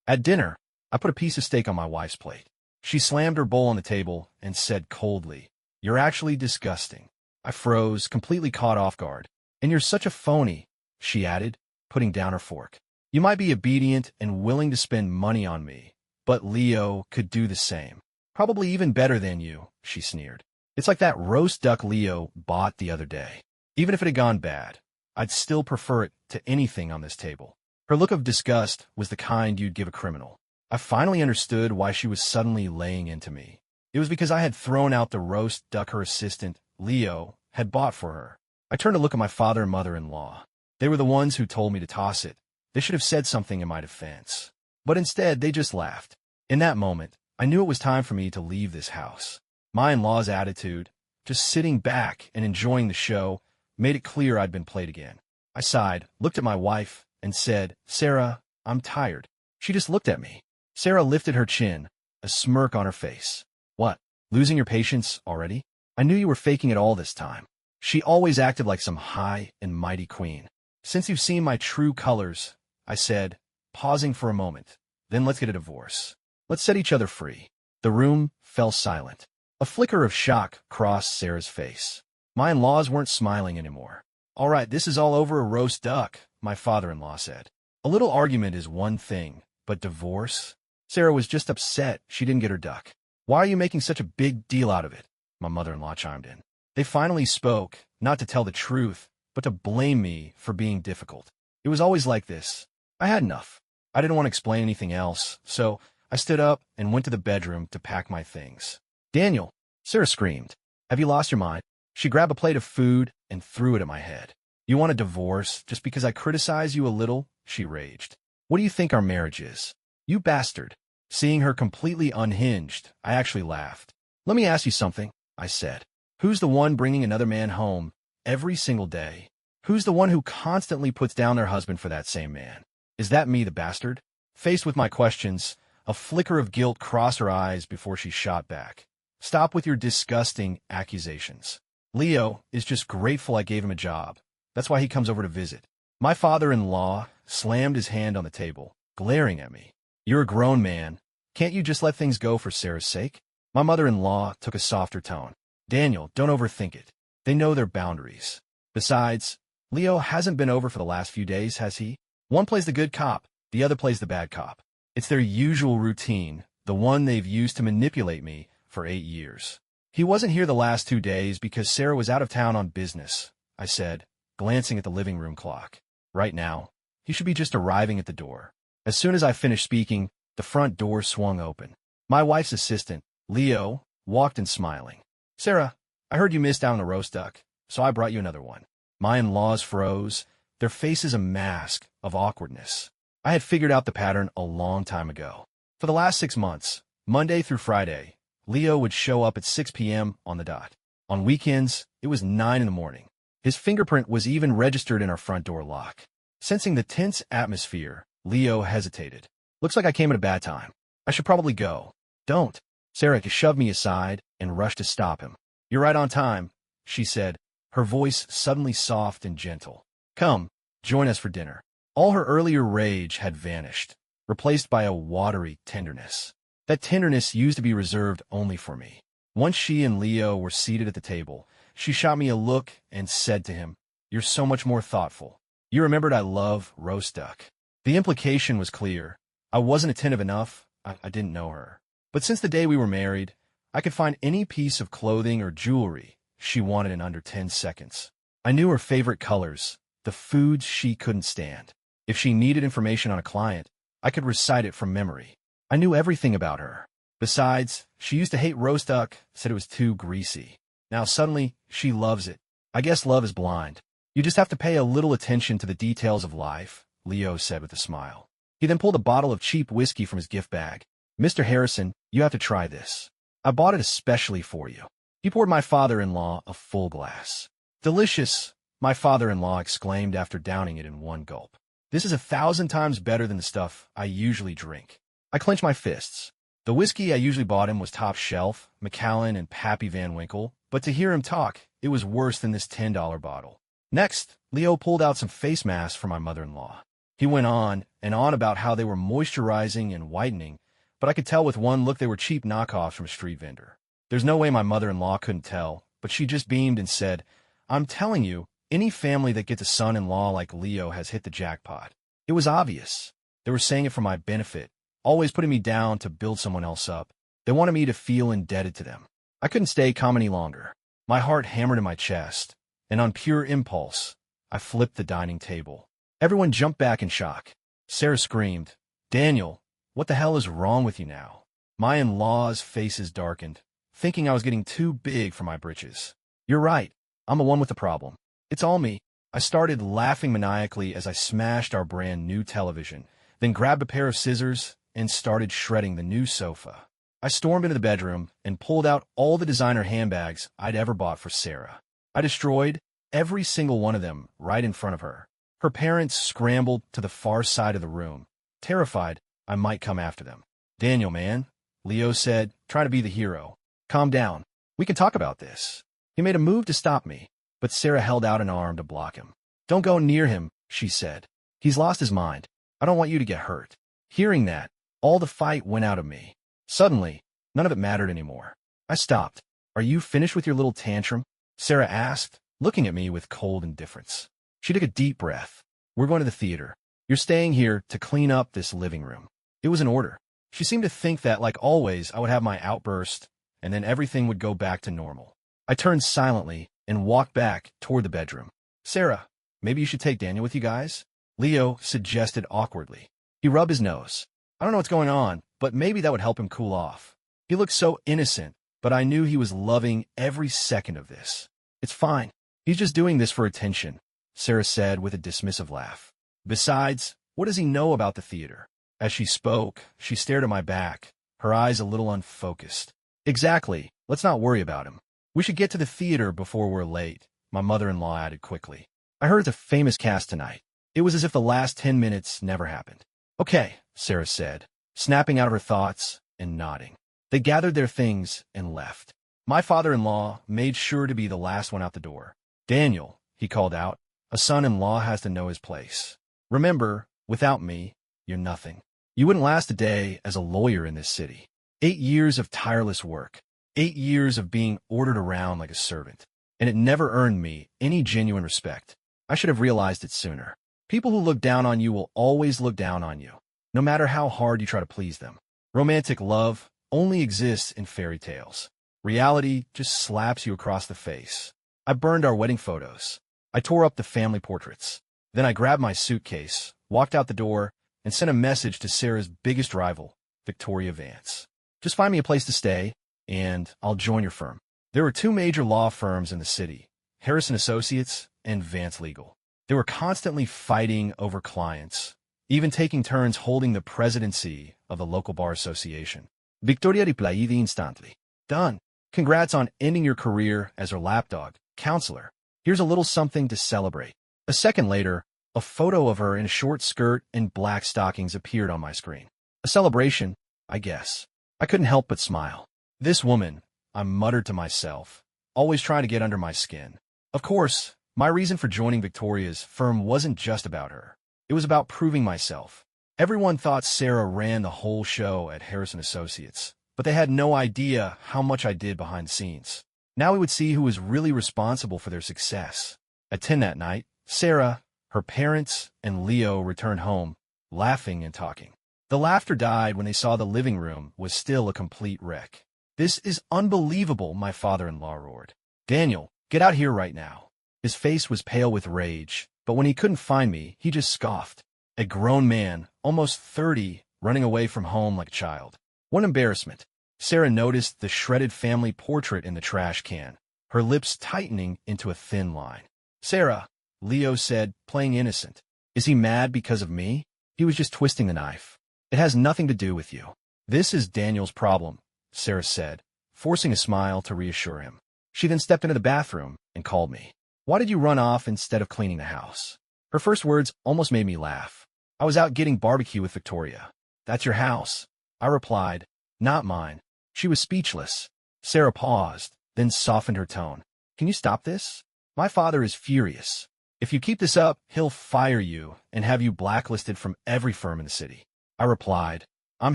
At dinner, I put a piece of steak on my wife's plate. She slammed her bowl on the table and said coldly, "You're actually disgusting." I froze, completely caught off guard. "And you're such a phony," she added, putting down her fork. "You might be obedient and willing to spend money on me, but Leo could do the same. Probably even better than you," she sneered. "It's like that roast duck Leo bought the other day. Even if it had gone bad, I'd still prefer it to anything on this table." Her look of disgust was the kind you'd give a criminal. I finally understood why she was suddenly laying into me. It was because I had thrown out the roast duck her assistant, Leo, had bought for her. I turned to look at my father and mother-in-law. They were the ones who told me to toss it. They should have said something in my defense. But instead, they just laughed. In that moment, I knew it was time for me to leave this house. My in-law's attitude, just sitting back and enjoying the show, made it clear I'd been played again. I sighed, looked at my wife, and said, "Sarah, I'm tired." She just looked at me. Sarah lifted her chin, a smirk on her face. "What, losing your patience already? I knew you were faking it all this time." She always acted like some high and mighty queen. "Since you've seen my true colors," I said, pausing for a moment, "then let's get a divorce. Let's set each other free." The room fell silent. A flicker of shock crossed Sarah's face. My in-laws weren't smiling anymore. "All right, this is all over a roast duck," my father-in-law said. "A little argument is one thing, but divorce?" Sarah was just upset she didn't get her duck. "Why are you making such a big deal out of it?" my mother-in-law chimed in. They finally spoke, not to tell the truth, but to blame me for being difficult. It was always like this. I had enough. I didn't want to explain anything else, so I stood up and went to the bedroom to pack my things. "Daniel," Sarah screamed, "have you lost your mind?" She grabbed a plate of food and threw it at my head. "You want a divorce just because I criticize you a little?" she raged. "What do you think our marriage is? You bastard." Seeing her completely unhinged, I actually laughed. "Let me ask you something," I said. "Who's the one bringing another man home every single day? Who's the one who constantly puts down their husband for that same man? Is that me, the bastard?" Faced with my questions, a flicker of guilt crossed her eyes before she shot back. "Stop with your disgusting accusations. Leo is just grateful I gave him a job. That's why he comes over to visit." My father-in-law slammed his hand on the table, glaring at me. "You're a grown man. Can't you just let things go for Sarah's sake?" My mother-in-law took a softer tone. "Daniel, don't overthink it. They know their boundaries. Besides, Leo hasn't been over for the last few days, has he? One plays the good cop, the other plays the bad cop. It's their usual routine, the one they've used to manipulate me for 8 years. He wasn't here the last 2 days because Sarah was out of town on business," I said, glancing at the living room clock. "Right now, he should be just arriving at the door." As soon as I finished speaking, the front door swung open. My wife's assistant, Leo, walked in smiling. "Sarah, I heard you missed out on the roast duck, so I brought you another one." My in-laws froze, their faces a mask of awkwardness. I had figured out the pattern a long time ago. For the last 6 months, Monday through Friday, Leo would show up at 6 p.m. on the dot. On weekends, it was 9 in the morning. His fingerprint was even registered in our front door lock. Sensing the tense atmosphere, Leo hesitated. "Looks like I came at a bad time. I should probably go." "Don't." Sarah shoved me aside and rushed to stop him. "You're right on time," she said, her voice suddenly soft and gentle. "Come, join us for dinner." All her earlier rage had vanished, replaced by a watery tenderness. That tenderness used to be reserved only for me. Once she and Leo were seated at the table, she shot me a look and said to him, "You're so much more thoughtful. You remembered I love roast duck." The implication was clear. I wasn't attentive enough. I didn't know her. But since the day we were married, I could find any piece of clothing or jewelry she wanted in under 10 seconds. I knew her favorite colors, the foods she couldn't stand. If she needed information on a client, I could recite it from memory. I knew everything about her. Besides, she used to hate roast duck, said it was too greasy. Now suddenly, she loves it. I guess love is blind. "You just have to pay a little attention to the details of life," Leo said with a smile. He then pulled a bottle of cheap whiskey from his gift bag. "Mr. Harrison, you have to try this. I bought it especially for you." He poured my father-in-law a full glass. "Delicious," my father-in-law exclaimed after downing it in one gulp. "This is 1,000 times better than the stuff I usually drink." I clenched my fists. The whiskey I usually bought him was top shelf, Macallan and Pappy Van Winkle, but to hear him talk, it was worse than this $10 bottle. Next, Leo pulled out some face masks for my mother-in-law. He went on and on about how they were moisturizing and whitening, but I could tell with one look they were cheap knockoffs from a street vendor. There's no way my mother-in-law couldn't tell, but she just beamed and said, "I'm telling you, any family that gets a son-in-law like Leo has hit the jackpot." It was obvious. They were saying it for my benefit, always putting me down to build someone else up. They wanted me to feel indebted to them. I couldn't stay calm any longer. My heart hammered in my chest, and on pure impulse, I flipped the dining table. Everyone jumped back in shock. Sarah screamed, "Daniel, what the hell is wrong with you now?" My in-laws' faces darkened, thinking I was getting too big for my britches. "You're right. I'm the one with the problem. It's all me." I started laughing maniacally as I smashed our brand new television, then grabbed a pair of scissors and started shredding the new sofa. I stormed into the bedroom and pulled out all the designer handbags I'd ever bought for Sarah. I destroyed every single one of them right in front of her. Her parents scrambled to the far side of the room, terrified I might come after them. "Daniel, man," Leo said, trying to be the hero. "Calm down. We can talk about this." He made a move to stop me, but Sarah held out an arm to block him. "Don't go near him," she said. "He's lost his mind. I don't want you to get hurt." Hearing that, all the fight went out of me. Suddenly, none of it mattered anymore. I stopped. "Are you finished with your little tantrum?" Sarah asked, looking at me with cold indifference. She took a deep breath. "We're going to the theater. You're staying here to clean up this living room." It was an order. She seemed to think that, like always, I would have my outburst, and then everything would go back to normal. I turned silently and walked back toward the bedroom. "Sarah, maybe you should take Daniel with you guys?" Leo suggested awkwardly. He rubbed his nose. "I don't know what's going on, but maybe that would help him cool off." He looked so innocent, but I knew he was loving every second of this. "It's fine. He's just doing this for attention," Sarah said with a dismissive laugh. "Besides, what does he know about the theater?" As she spoke, she stared at my back, her eyes a little unfocused. "Exactly. Let's not worry about him. We should get to the theater before we're late," my mother-in-law added quickly. "I heard it's a famous cast tonight." It was as if the last 10 minutes never happened. "Okay," Sarah said, snapping out of her thoughts and nodding. They gathered their things and left. My father-in-law made sure to be the last one out the door. "Daniel," he called out, "a son-in-law has to know his place. Remember, without me, you're nothing. You wouldn't last a day as a lawyer in this city. 8 years of tireless work. 8 years of being ordered around like a servant. And it never earned me any genuine respect. I should have realized it sooner. People who look down on you will always look down on you, no matter how hard you try to please them. Romantic love only exists in fairy tales. Reality just slaps you across the face." I burned our wedding photos. I tore up the family portraits. Then I grabbed my suitcase, walked out the door, and sent a message to Sarah's biggest rival, Victoria Vance. "Just find me a place to stay, and I'll join your firm." There were 2 major law firms in the city, Harrison Associates and Vance Legal. They were constantly fighting over clients, even taking turns holding the presidency of the local bar association. Victoria replied instantly. "Done. Congrats on ending your career as her lapdog, counselor. Here's a little something to celebrate." A second later, a photo of her in a short skirt and black stockings appeared on my screen. A celebration, I guess. I couldn't help but smile. This woman, I muttered to myself, always trying to get under my skin. Of course, my reason for joining Victoria's firm wasn't just about her. It was about proving myself. Everyone thought Sarah ran the whole show at Harrison Associates, but they had no idea how much I did behind the scenes. Now we would see who was really responsible for their success. At 10 that night, Sarah, her parents, and Leo returned home, laughing and talking. The laughter died when they saw the living room was still a complete wreck. "This is unbelievable," my father-in-law roared. "Daniel, get out here right now." His face was pale with rage, but when he couldn't find me, he just scoffed. A grown man, almost 30, running away from home like a child. What embarrassment. Sarah noticed the shredded family portrait in the trash can, her lips tightening into a thin line. "Sarah," Leo said, playing innocent. "Is he mad because of me?" He was just twisting the knife. "It has nothing to do with you." "This is Daniel's problem," Sarah said, forcing a smile to reassure him. She then stepped into the bathroom and called me. "Why did you run off instead of cleaning the house?" Her first words almost made me laugh. "I was out getting barbecue with Victoria." "That's your house," I replied. "Not mine." She was speechless. Sarah paused, then softened her tone. "Can you stop this? My father is furious." If you keep this up, he'll fire you and have you blacklisted from every firm in the city. I replied, I'm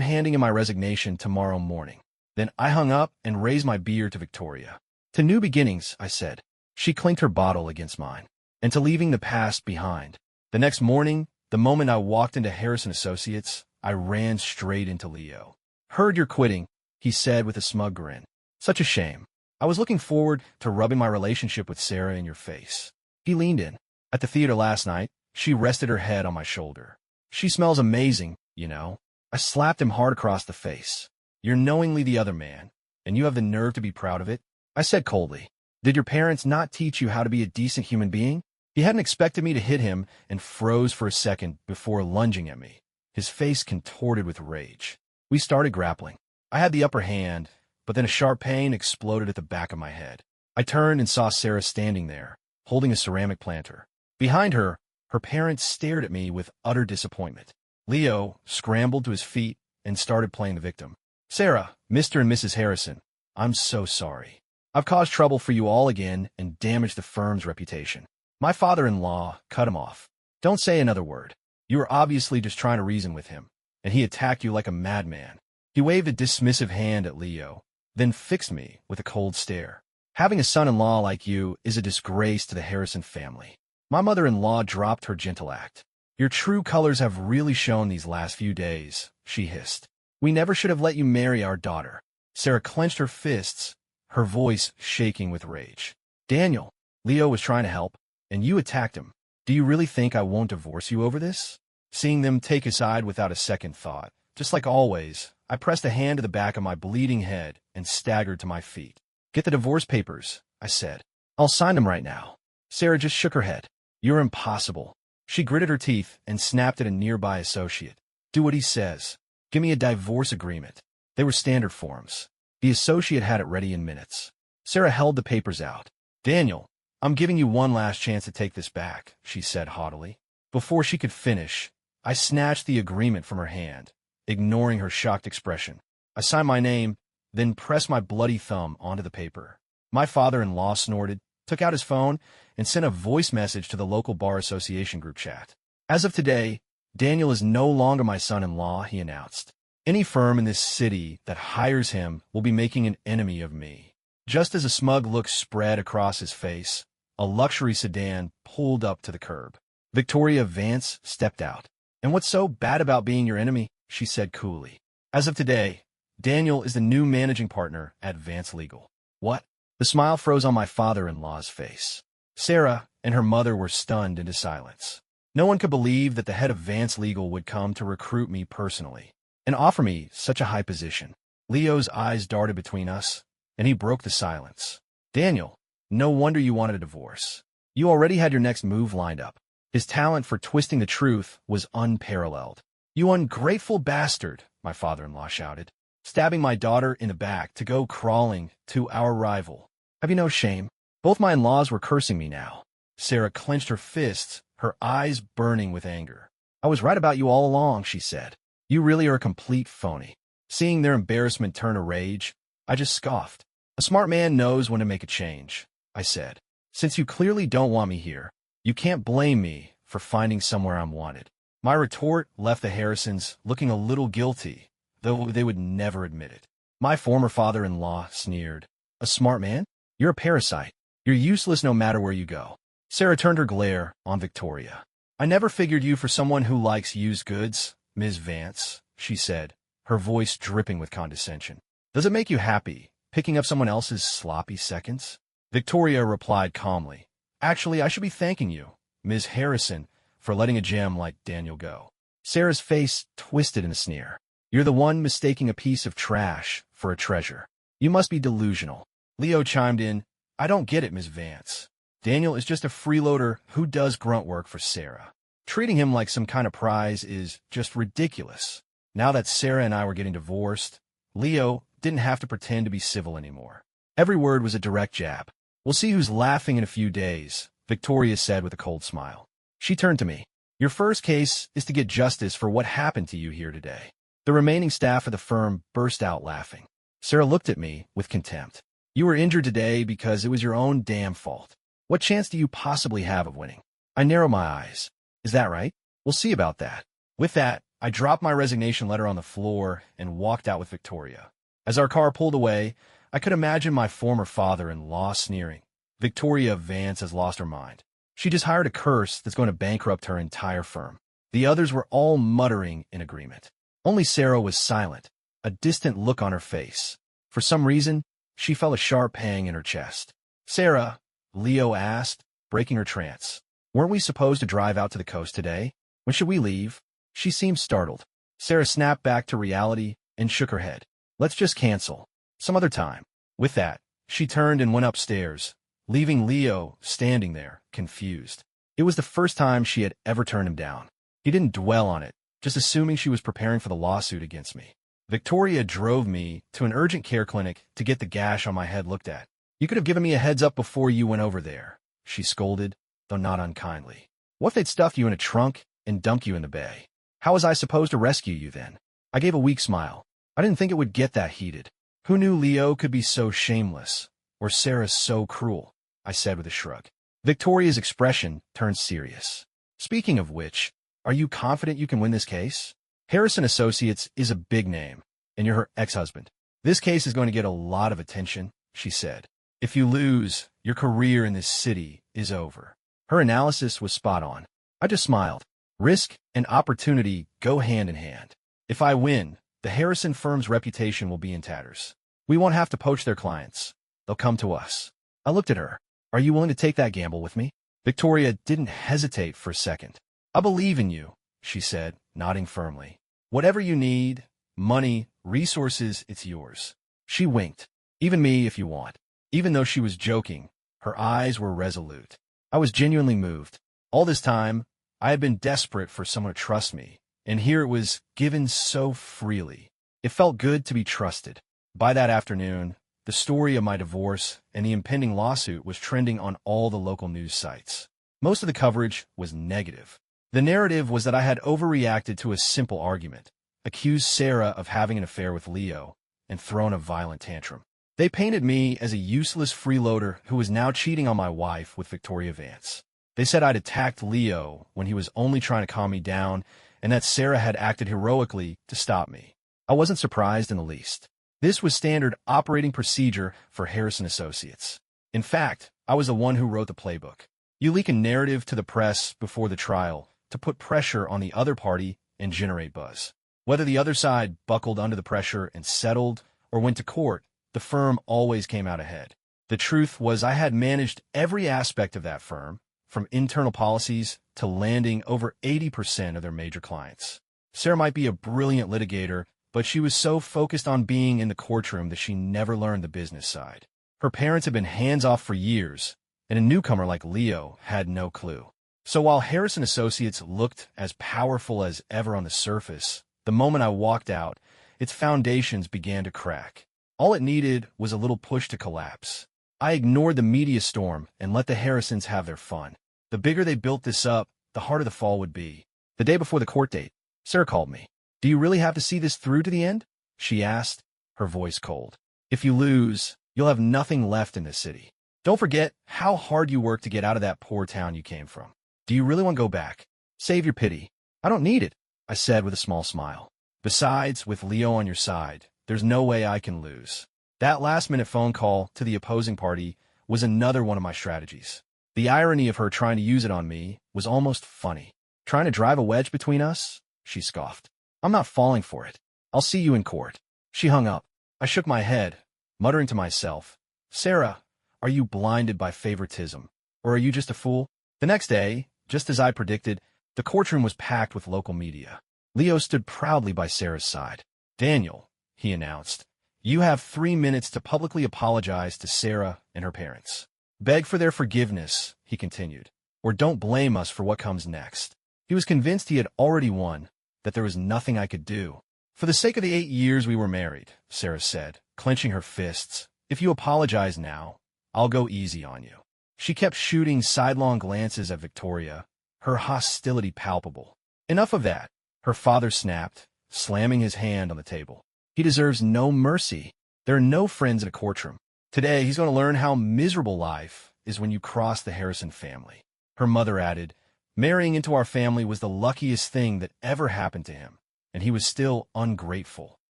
handing in my resignation tomorrow morning. Then I hung up and raised my beer to Victoria. To new beginnings, I said. She clinked her bottle against mine. And to leaving the past behind. The next morning, the moment I walked into Harrison Associates, I ran straight into Leo. Heard you're quitting, he said with a smug grin. Such a shame. I was looking forward to rubbing my relationship with Sarah in your face. He leaned in. At the theater last night, she rested her head on my shoulder. She smells amazing, you know. I slapped him hard across the face. You're knowingly the other man, and you have the nerve to be proud of it? I said coldly. Did your parents not teach you how to be a decent human being? He hadn't expected me to hit him and froze for a second before lunging at me, his face contorted with rage. We started grappling. I had the upper hand, but then a sharp pain exploded at the back of my head. I turned and saw Sarah standing there, holding a ceramic planter. Behind her, her parents stared at me with utter disappointment. Leo scrambled to his feet and started playing the victim. Sarah, Mr. and Mrs. Harrison, I'm so sorry. I've caused trouble for you all again and damaged the firm's reputation. My father-in-law cut him off. Don't say another word. You were obviously just trying to reason with him, and he attacked you like a madman. He waved a dismissive hand at Leo, then fixed me with a cold stare. Having a son-in-law like you is a disgrace to the Harrison family. My mother-in-law dropped her gentle act. Your true colors have really shown these last few days, she hissed. We never should have let you marry our daughter. Sarah clenched her fists, her voice shaking with rage. Daniel, Leo was trying to help, and you attacked him. Do you really think I won't divorce you over this? Seeing them take his side without a second thought, just like always, I pressed a hand to the back of my bleeding head and staggered to my feet. Get the divorce papers, I said. I'll sign them right now. Sarah just shook her head. You're impossible. She gritted her teeth and snapped at a nearby associate. Do what he says. Give me a divorce agreement. They were standard forms. The associate had it ready in minutes. Sarah held the papers out. Daniel, I'm giving you one last chance to take this back, she said haughtily. Before she could finish, I snatched the agreement from her hand, ignoring her shocked expression. I signed my name, then pressed my bloody thumb onto the paper. My father-in-law snorted, took out his phone, and sent a voice message to the local bar association group chat. As of today, Daniel is no longer my son-in-law, he announced. Any firm in this city that hires him will be making an enemy of me. Just as a smug look spread across his face, a luxury sedan pulled up to the curb. Victoria Vance stepped out. And what's so bad about being your enemy? She said coolly. As of today, Daniel is the new managing partner at Vance Legal. What? The smile froze on my father-in-law's face. Sarah and her mother were stunned into silence. No one could believe that the head of Vance Legal would come to recruit me personally and offer me such a high position. Leo's eyes darted between us, and he broke the silence. Daniel, no wonder you wanted a divorce. You already had your next move lined up. His talent for twisting the truth was unparalleled. You ungrateful bastard, my father-in-law shouted, stabbing my daughter in the back to go crawling to our rival. Have you no shame? Both my in-laws were cursing me now. Sarah clenched her fists, her eyes burning with anger. I was right about you all along, she said. You really are a complete phony. Seeing their embarrassment turn to rage, I just scoffed. A smart man knows when to make a change, I said. Since you clearly don't want me here, you can't blame me for finding somewhere I'm wanted. My retort left the Harrisons looking a little guilty, though they would never admit it. My former father-in-law sneered. A smart man? You're a parasite. You're useless no matter where you go. Sarah turned her glare on Victoria. I never figured you for someone who likes used goods, Ms. Vance, she said, her voice dripping with condescension. Does it make you happy, picking up someone else's sloppy seconds? Victoria replied calmly. Actually, I should be thanking you, Ms. Harrison, for letting a gem like Daniel go. Sarah's face twisted in a sneer. You're the one mistaking a piece of trash for a treasure. You must be delusional. Leo chimed in. I don't get it, Ms. Vance. Daniel is just a freeloader who does grunt work for Sarah. Treating him like some kind of prize is just ridiculous. Now that Sarah and I were getting divorced, Leo didn't have to pretend to be civil anymore. Every word was a direct jab. We'll see who's laughing in a few days, Victoria said with a cold smile. She turned to me. Your first case is to get justice for what happened to you here today. The remaining staff of the firm burst out laughing. Sarah looked at me with contempt. You were injured today because it was your own damn fault. What chance do you possibly have of winning? I narrow my eyes. Is that right? We'll see about that. With that, I dropped my resignation letter on the floor and walked out with Victoria. As our car pulled away, I could imagine my former father-in-law sneering. Victoria Vance has lost her mind. She just hired a curse that's going to bankrupt her entire firm. The others were all muttering in agreement. Only Sarah was silent, a distant look on her face. For some reason, she felt a sharp pang in her chest. "Sarah," Leo asked, breaking her trance. "Weren't we supposed to drive out to the coast today? When should we leave?" She seemed startled. Sarah snapped back to reality and shook her head. "Let's just cancel. Some other time." With that, she turned and went upstairs, leaving Leo standing there, confused. It was the first time she had ever turned him down. He didn't dwell on it, just assuming she was preparing for the lawsuit against me. Victoria drove me to an urgent care clinic to get the gash on my head looked at. "You could have given me a heads up before you went over there," she scolded, though not unkindly. "What if they'd stuffed you in a trunk and dumped you in the bay? How was I supposed to rescue you then?" I gave a weak smile. I didn't think it would get that heated. Who knew Leo could be so shameless, or Sarah so cruel? I said with a shrug. Victoria's expression turned serious. "Speaking of which, are you confident you can win this case? Harrison Associates is a big name, and you're her ex-husband. This case is going to get a lot of attention," she said. "If you lose, your career in this city is over." Her analysis was spot on. I just smiled. Risk and opportunity go hand in hand. If I win, the Harrison firm's reputation will be in tatters. We won't have to poach their clients. They'll come to us. I looked at her. "Are you willing to take that gamble with me?" Victoria didn't hesitate for a second. "I believe in you," she said, nodding firmly. "Whatever you need, money, resources, it's yours." She winked. "Even me if you want." Even though she was joking, her eyes were resolute. I was genuinely moved. All this time, I had been desperate for someone to trust me, and here it was given so freely. It felt good to be trusted. By that afternoon, the story of my divorce and the impending lawsuit was trending on all the local news sites. Most of the coverage was negative. The narrative was that I had overreacted to a simple argument, accused Sarah of having an affair with Leo, and thrown a violent tantrum. They painted me as a useless freeloader who was now cheating on my wife with Victoria Vance. They said I'd attacked Leo when he was only trying to calm me down, and that Sarah had acted heroically to stop me. I wasn't surprised in the least. This was standard operating procedure for Harrison Associates. In fact, I was the one who wrote the playbook. You leak a narrative to the press before the trial to put pressure on the other party and generate buzz. Whether the other side buckled under the pressure and settled or went to court, the firm always came out ahead. The truth was I had managed every aspect of that firm, from internal policies to landing over 80% of their major clients. Sarah might be a brilliant litigator, but she was so focused on being in the courtroom that she never learned the business side. Her parents had been hands-off for years, and a newcomer like Leo had no clue. So while Harrison Associates looked as powerful as ever on the surface, the moment I walked out, its foundations began to crack. All it needed was a little push to collapse. I ignored the media storm and let the Harrisons have their fun. The bigger they built this up, the harder the fall would be. The day before the court date, Sarah called me. "Do you really have to see this through to the end?" she asked, her voice cold. "If you lose, you'll have nothing left in this city. Don't forget how hard you worked to get out of that poor town you came from. Do you really want to go back? Save your pity." "I don't need it," I said with a small smile. "Besides, with Leo on your side, there's no way I can lose." That last-minute phone call to the opposing party was another one of my strategies. The irony of her trying to use it on me was almost funny. "Trying to drive a wedge between us?" she scoffed. "I'm not falling for it. I'll see you in court." She hung up. I shook my head, muttering to myself, "Sarah, are you blinded by favoritism, or are you just a fool?" The next day, just as I predicted, the courtroom was packed with local media. Leo stood proudly by Sarah's side. "Daniel," he announced, "you have 3 minutes to publicly apologize to Sarah and her parents. Beg for their forgiveness," he continued, "or don't blame us for what comes next." He was convinced he had already won, that there was nothing I could do. "For the sake of the 8 years we were married," Sarah said, clenching her fists, "if you apologize now, I'll go easy on you." She kept shooting sidelong glances at Victoria, her hostility palpable. "Enough of that," her father snapped, slamming his hand on the table. "He deserves no mercy. There are no friends in a courtroom. Today, he's going to learn how miserable life is when you cross the Harrison family." Her mother added, Marrying into our family was the luckiest thing that ever happened to him, and he was still ungrateful.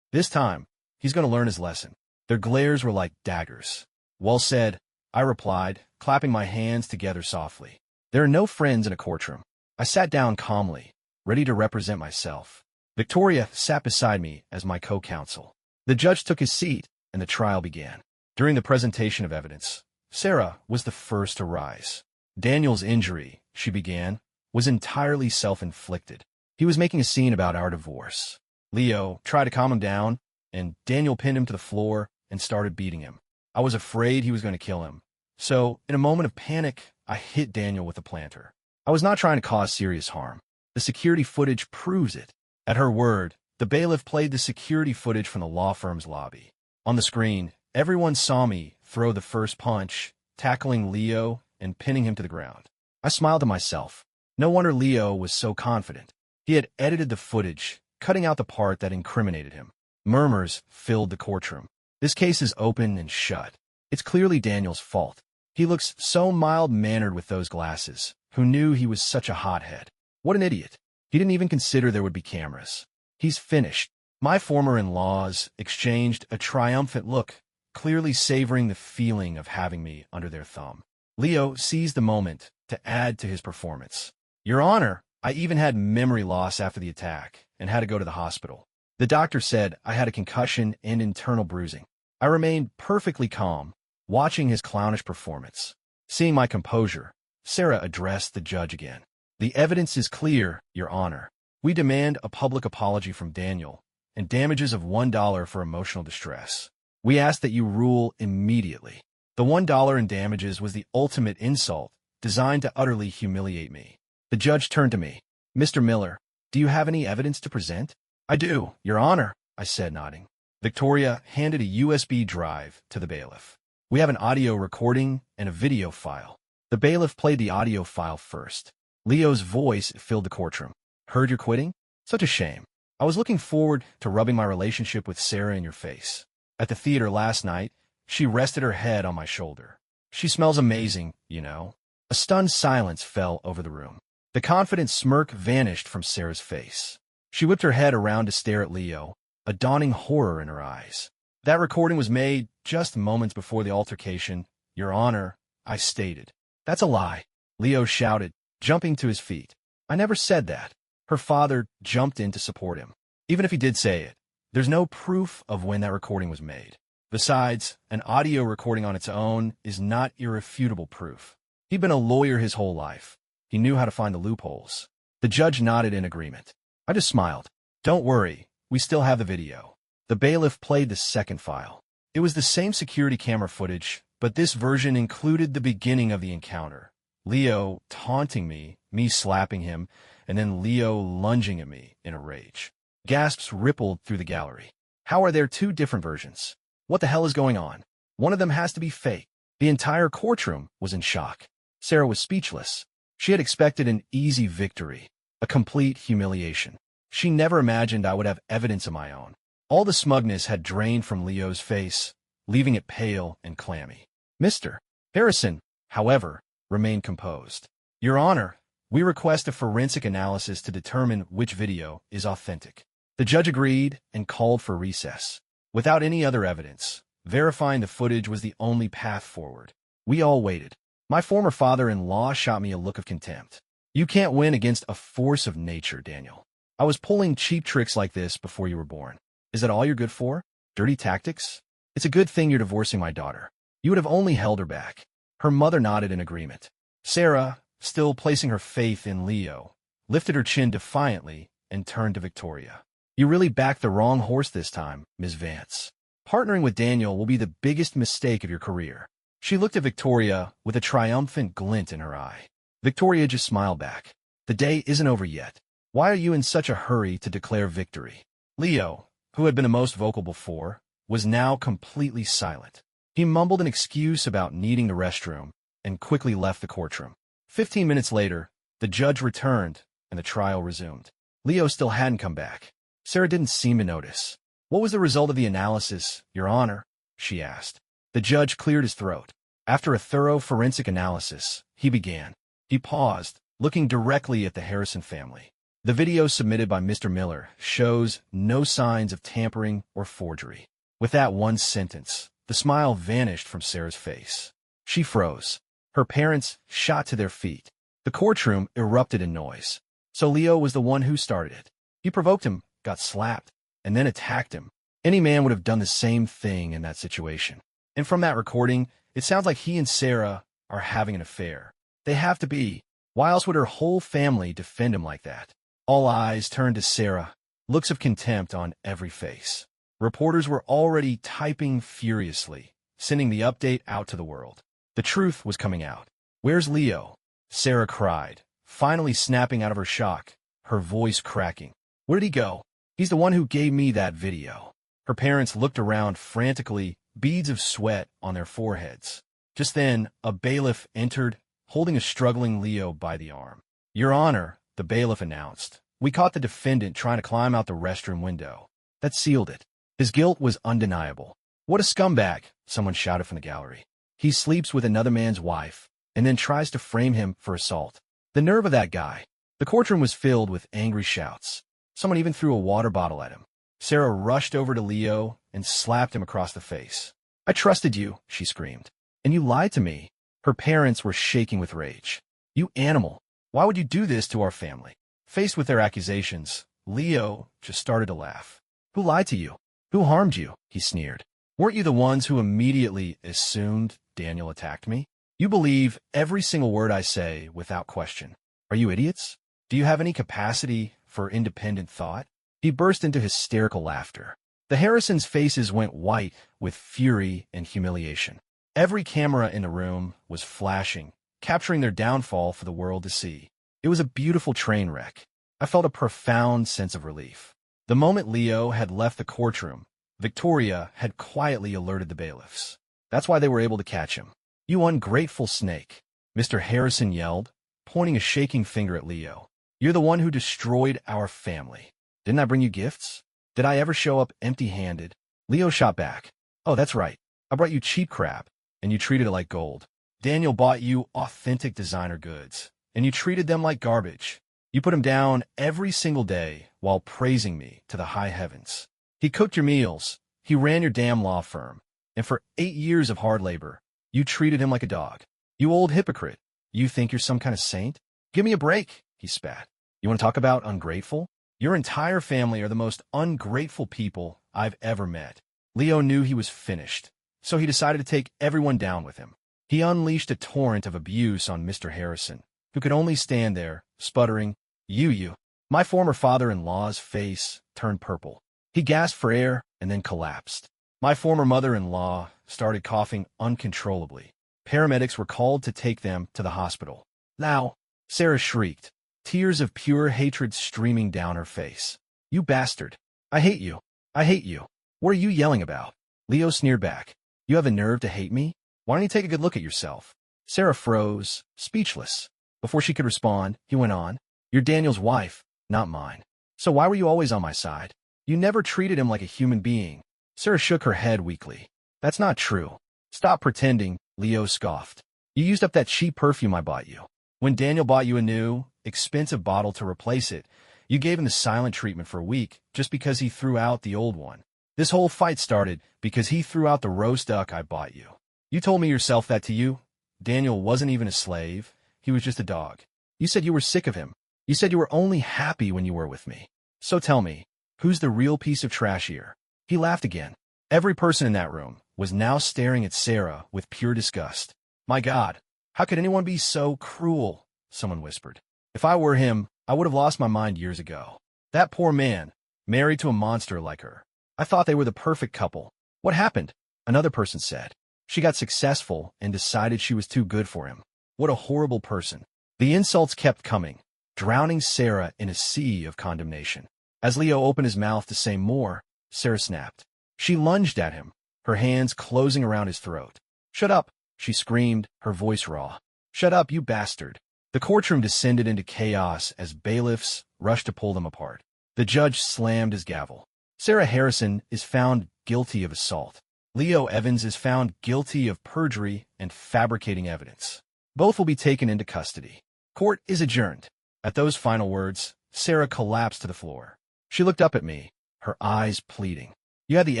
This time, he's going to learn his lesson. Their glares were like daggers. Well said, I replied, clapping my hands together softly. There are no friends in a courtroom. I sat down calmly, ready to represent myself. Victoria sat beside me as my co-counsel. The judge took his seat, and the trial began. During the presentation of evidence, Sarah was the first to rise. Daniel's injury, she began, was entirely self-inflicted. He was making a scene about our divorce. Leo tried to calm him down, and Daniel pinned him to the floor and started beating him. I was afraid he was going to kill him. So, in a moment of panic, I hit Daniel with a planter. I was not trying to cause serious harm. The security footage proves it. At her word, the bailiff played the security footage from the law firm's lobby. On the screen, everyone saw me throw the first punch, tackling Leo and pinning him to the ground. I smiled to myself. No wonder Leo was so confident. He had edited the footage, cutting out the part that incriminated him. Murmurs filled the courtroom. This case is open and shut. It's clearly Daniel's fault. He looks so mild-mannered with those glasses. Who knew he was such a hothead? What an idiot. He didn't even consider there would be cameras. He's finished. My former in-laws exchanged a triumphant look, clearly savoring the feeling of having me under their thumb. Leo seized the moment to add to his performance. Your Honor, I even had memory loss after the attack and had to go to the hospital. The doctor said I had a concussion and internal bruising. I remained perfectly calm, watching his clownish performance. Seeing my composure, Sarah addressed the judge again. The evidence is clear, Your Honor. We demand a public apology from Daniel and damages of $1 for emotional distress. We ask that you rule immediately. The $1 in damages was the ultimate insult, designed to utterly humiliate me. The judge turned to me. Mr. Miller, do you have any evidence to present? I do, Your Honor, I said, nodding. Victoria handed a USB drive to the bailiff. We have an audio recording and a video file. The bailiff played the audio file first. Leo's voice filled the courtroom. Heard you're quitting? Such a shame. I was looking forward to rubbing my relationship with Sarah in your face. At the theater last night, she rested her head on my shoulder. She smells amazing, you know. A stunned silence fell over the room. The confident smirk vanished from Sarah's face. She whipped her head around to stare at Leo, a dawning horror in her eyes. That recording was made just moments before the altercation, Your Honor, I stated. That's a lie, Leo shouted, jumping to his feet. I never said that. Her father jumped in to support him. Even if he did say it, there's no proof of when that recording was made. Besides, an audio recording on its own is not irrefutable proof. He'd been a lawyer his whole life. He knew how to find the loopholes. The judge nodded in agreement. I just smiled. Don't worry, we still have the video. The bailiff played the second file. It was the same security camera footage, but this version included the beginning of the encounter. Leo taunting me slapping him, and then Leo lunging at me in a rage. Gasps rippled through the gallery. How are there two different versions? What the hell is going on? One of them has to be fake. The entire courtroom was in shock. Sarah was speechless. She had expected an easy victory, a complete humiliation. She never imagined I would have evidence of my own. All the smugness had drained from Leo's face, leaving it pale and clammy. Mr. Harrison, however, remained composed. Your Honor, we request a forensic analysis to determine which video is authentic. The judge agreed and called for recess. Without any other evidence, verifying the footage was the only path forward. We all waited. My former father-in-law shot me a look of contempt. You can't win against a force of nature, Daniel. I was pulling cheap tricks like this before you were born. Is that all you're good for? Dirty tactics? It's a good thing you're divorcing my daughter. You would have only held her back. Her mother nodded in agreement. Sarah, still placing her faith in Leo, lifted her chin defiantly and turned to Victoria. You really backed the wrong horse this time, Ms. Vance. Partnering with Daniel will be the biggest mistake of your career. She looked at Victoria with a triumphant glint in her eye. Victoria just smiled back. The day isn't over yet. Why are you in such a hurry to declare victory? Leo, who had been the most vocal before, was now completely silent. He mumbled an excuse about needing the restroom and quickly left the courtroom. 15 minutes later, the judge returned and the trial resumed. Leo still hadn't come back. Sarah didn't seem to notice. What was the result of the analysis, Your Honor? She asked. The judge cleared his throat. After a thorough forensic analysis, he began. He paused, looking directly at the Harrison family. The video submitted by Mr. Miller shows no signs of tampering or forgery. With that one sentence, the smile vanished from Sarah's face. She froze. Her parents shot to their feet. The courtroom erupted in noise. So Leo was the one who started it. He provoked him, got slapped, and then attacked him. Any man would have done the same thing in that situation. And from that recording, it sounds like he and Sarah are having an affair. They have to be. Why else would her whole family defend him like that? All eyes turned to Sarah, looks of contempt on every face. Reporters were already typing furiously, sending the update out to the world. The truth was coming out. "Where's Leo?" Sarah cried, finally snapping out of her shock, her voice cracking. "Where did he go? He's the one who gave me that video." Her parents looked around frantically, beads of sweat on their foreheads. Just then, a bailiff entered, holding a struggling Leo by the arm. "Your Honor," the bailiff announced, "we caught the defendant trying to climb out the restroom window. That sealed it." His guilt was undeniable. "What a scumbag," someone shouted from the gallery. "He sleeps with another man's wife, and then tries to frame him for assault. The nerve of that guy." The courtroom was filled with angry shouts. Someone even threw a water bottle at him. Sarah rushed over to Leo and slapped him across the face. "I trusted you," she screamed, "and you lied to me." Her parents were shaking with rage. "You animal! Why would you do this to our family?" Faced with their accusations, Leo just started to laugh. "Who lied to you? Who harmed you?" he sneered. "Weren't you the ones who immediately assumed Daniel attacked me? You believe every single word I say without question. Are you idiots? Do you have any capacity for independent thought?" He burst into hysterical laughter. The Harrisons' faces went white with fury and humiliation. Every camera in the room was flashing, capturing their downfall for the world to see. It was a beautiful train wreck. I felt a profound sense of relief. The moment Leo had left the courtroom, Victoria had quietly alerted the bailiffs. That's why they were able to catch him. "You ungrateful snake," Mr. Harrison yelled, pointing a shaking finger at Leo. "You're the one who destroyed our family. Didn't I bring you gifts? Did I ever show up empty-handed?" Leo shot back. "Oh, that's right. I brought you cheap crap, and you treated it like gold. Daniel bought you authentic designer goods, and you treated them like garbage. You put him down every single day while praising me to the high heavens. He cooked your meals, he ran your damn law firm, and for 8 years of hard labor, you treated him like a dog. You old hypocrite. You think you're some kind of saint? Give me a break," he spat. "You want to talk about ungrateful? Your entire family are the most ungrateful people I've ever met." Leo knew he was finished, so he decided to take everyone down with him. He unleashed a torrent of abuse on Mr. Harrison, who could only stand there, sputtering, You. My former father-in-law's face turned purple. He gasped for air and then collapsed. My former mother-in-law started coughing uncontrollably. Paramedics were called to take them to the hospital. "Now," Sarah shrieked, tears of pure hatred streaming down her face. "You bastard! I hate you! I hate you! What are you yelling about?" Leo sneered back. "You have a nerve to hate me? Why don't you take a good look at yourself?" Sarah froze, speechless. Before she could respond, he went on, "You're Daniel's wife, not mine. So why were you always on my side? You never treated him like a human being." Sarah shook her head weakly. "That's not true. Stop pretending," Leo scoffed. "You used up that cheap perfume I bought you. When Daniel bought you a new, expensive bottle to replace it, you gave him the silent treatment for a week just because he threw out the old one. This whole fight started because he threw out the roast duck I bought you. You told me yourself that to you. Daniel wasn't even a slave. He was just a dog. You said you were sick of him. You said you were only happy when you were with me. So tell me, who's the real piece of trash here?" He laughed again. Every person in that room was now staring at Sarah with pure disgust. "My God, how could anyone be so cruel?" someone whispered. "If I were him, I would have lost my mind years ago. That poor man, married to a monster like her. I thought they were the perfect couple. What happened?" Another person said. "She got successful and decided she was too good for him. What a horrible person." The insults kept coming, drowning Sarah in a sea of condemnation. As Leo opened his mouth to say more, Sarah snapped. She lunged at him, her hands closing around his throat. "Shut up," she screamed, her voice raw. "Shut up, you bastard." The courtroom descended into chaos as bailiffs rushed to pull them apart. The judge slammed his gavel. Sarah Harrison is found guilty of assault. Leo Evans is found guilty of perjury and fabricating evidence. Both will be taken into custody. Court is adjourned. At those final words, Sarah collapsed to the floor. She looked up at me, her eyes pleading. You had the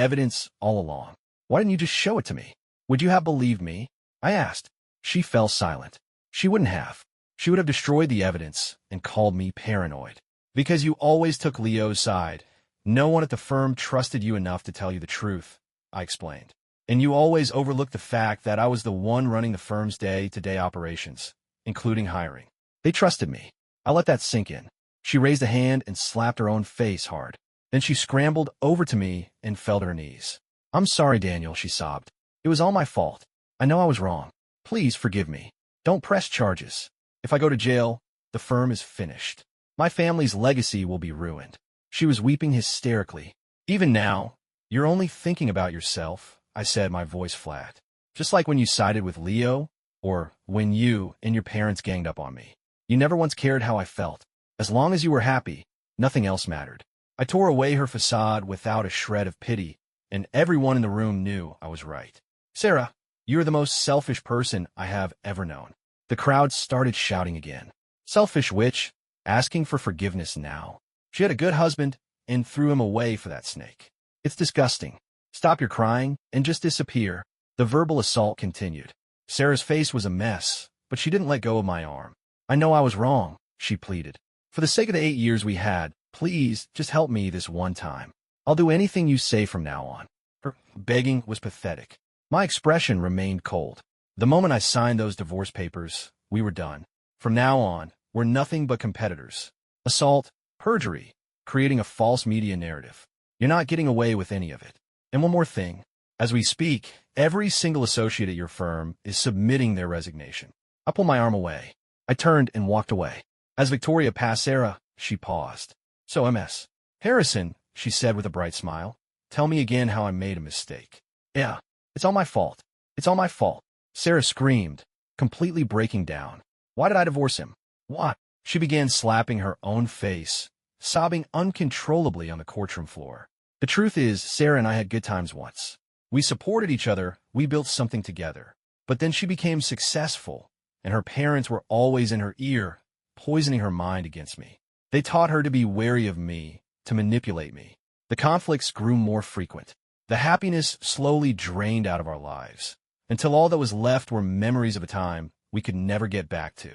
evidence all along. Why didn't you just show it to me? Would you have believed me? I asked. She fell silent. She wouldn't have. She would have destroyed the evidence and called me paranoid. Because you always took Leo's side. No one at the firm trusted you enough to tell you the truth, I explained. And you always overlooked the fact that I was the one running the firm's day-to-day operations, including hiring. They trusted me. I let that sink in. She raised a hand and slapped her own face hard. Then she scrambled over to me and fell to her knees. I'm sorry, Daniel, she sobbed. It was all my fault. I know I was wrong. Please forgive me. Don't press charges. If I go to jail, the firm is finished. My family's legacy will be ruined. She was weeping hysterically. Even now, you're only thinking about yourself, I said, my voice flat. Just like when you sided with Leo, or when you and your parents ganged up on me. You never once cared how I felt. As long as you were happy, nothing else mattered. I tore away her facade without a shred of pity, and everyone in the room knew I was right. Sarah, you're the most selfish person I have ever known. The crowd started shouting again. Selfish witch, asking for forgiveness now. She had a good husband and threw him away for that snake. It's disgusting. Stop your crying and just disappear. The verbal assault continued. Sarah's face was a mess, but she didn't let go of my arm. I know I was wrong, she pleaded. For the sake of the 8 years we had, please just help me this one time. I'll do anything you say from now on. Her begging was pathetic. My expression remained cold. The moment I signed those divorce papers, we were done. From now on, we're nothing but competitors. Assault, perjury, creating a false media narrative. You're not getting away with any of it. And one more thing. As we speak, every single associate at your firm is submitting their resignation. I pulled my arm away. I turned and walked away. As Victoria passed Sarah, she paused. So Ms. Harrison, she said with a bright smile, tell me again how I made a mistake. Yeah, it's all my fault. It's all my fault. Sarah screamed, completely breaking down. Why did I divorce him? What? She began slapping her own face, sobbing uncontrollably on the courtroom floor. The truth is, Sarah and I had good times once. We supported each other, we built something together. But then she became successful, and her parents were always in her ear, poisoning her mind against me. They taught her to be wary of me, to manipulate me. The conflicts grew more frequent. The happiness slowly drained out of our lives, until all that was left were memories of a time we could never get back to.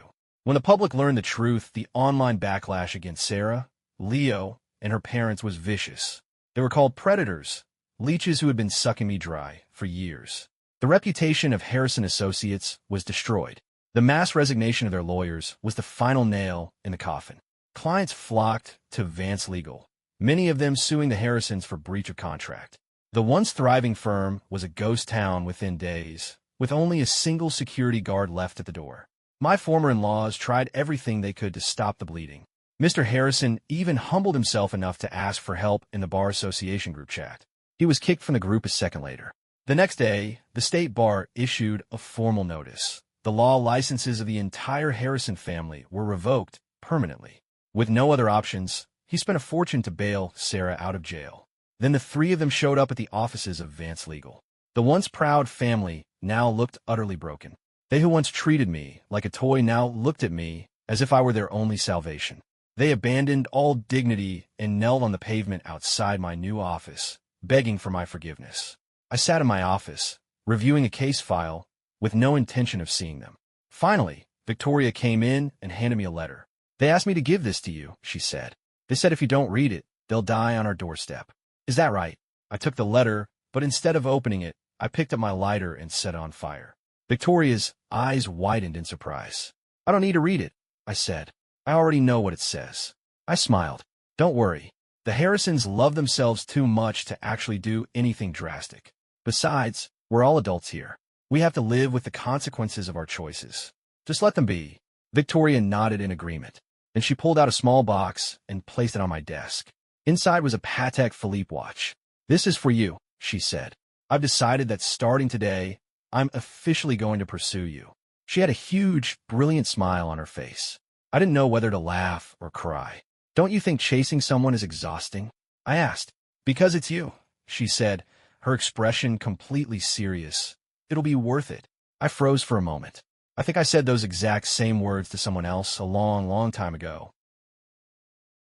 When the public learned the truth, the online backlash against Sarah, Leo, and her parents was vicious. They were called predators, leeches who had been sucking me dry for years. The reputation of Harrison Associates was destroyed. The mass resignation of their lawyers was the final nail in the coffin. Clients flocked to Vance Legal, many of them suing the Harrisons for breach of contract. The once thriving firm was a ghost town within days, with only a single security guard left at the door. My former in-laws tried everything they could to stop the bleeding. Mr. Harrison even humbled himself enough to ask for help in the Bar Association group chat. He was kicked from the group a second later. The next day, the state bar issued a formal notice. The law licenses of the entire Harrison family were revoked permanently. With no other options, he spent a fortune to bail Sarah out of jail. Then the three of them showed up at the offices of Vance Legal. The once proud family now looked utterly broken. They who once treated me like a toy now looked at me as if I were their only salvation. They abandoned all dignity and knelt on the pavement outside my new office, begging for my forgiveness. I sat in my office, reviewing a case file, with no intention of seeing them. Finally, Victoria came in and handed me a letter. They asked me to give this to you, she said. They said if you don't read it, they'll die on our doorstep. Is that right? I took the letter, but instead of opening it, I picked up my lighter and set it on fire. Victoria's eyes widened in surprise. I don't need to read it, I said. I already know what it says. I smiled. Don't worry. The Harrisons love themselves too much to actually do anything drastic. Besides, we're all adults here. We have to live with the consequences of our choices. Just let them be. Victoria nodded in agreement. Then she pulled out a small box and placed it on my desk. Inside was a Patek Philippe watch. This is for you, she said. I've decided that starting today, I'm officially going to pursue you. She had a huge, brilliant smile on her face. I didn't know whether to laugh or cry. Don't you think chasing someone is exhausting? I asked. Because it's you, she said, her expression completely serious. It'll be worth it. I froze for a moment. I think I said those exact same words to someone else a long, long time ago.